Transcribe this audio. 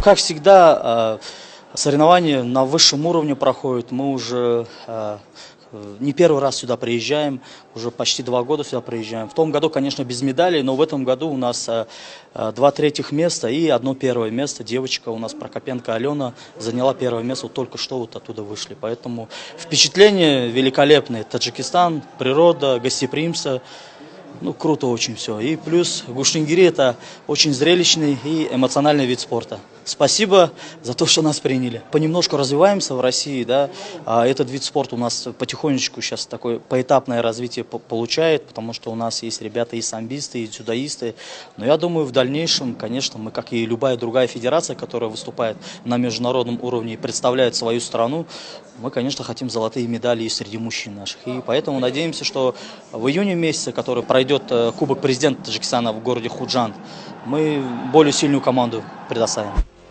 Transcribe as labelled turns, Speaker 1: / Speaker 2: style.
Speaker 1: Как всегда, соревнования на высшем уровне проходят. Мы уже не первый раз сюда приезжаем, уже почти 2 года сюда приезжаем. В том году, конечно, без медалей, но в этом году у нас 2 третьих места и 1 первое место. Девочка у нас, Прокопенко Алена, заняла 1 место, вот только что вот оттуда вышли. Поэтому впечатления великолепные. Таджикистан, природа, гостеприимство. Ну, круто очень все. И плюс Гушингири — это очень зрелищный и эмоциональный вид спорта. Спасибо за то, что нас приняли. Понемножку развиваемся в России, да. Этот вид спорта у нас потихонечку сейчас такое поэтапное развитие получает, потому что у нас есть ребята и самбисты, и дзюдоисты. Но я думаю, в дальнейшем, конечно, мы, как и любая другая федерация, которая выступает на международном уровне и представляет свою страну, мы, конечно, хотим золотые медали и среди мужчин наших. И поэтому надеемся, что в июне месяце, который пройдет Кубок президента Таджикистана в городе Худжанд, мы более сильную команду предоставим.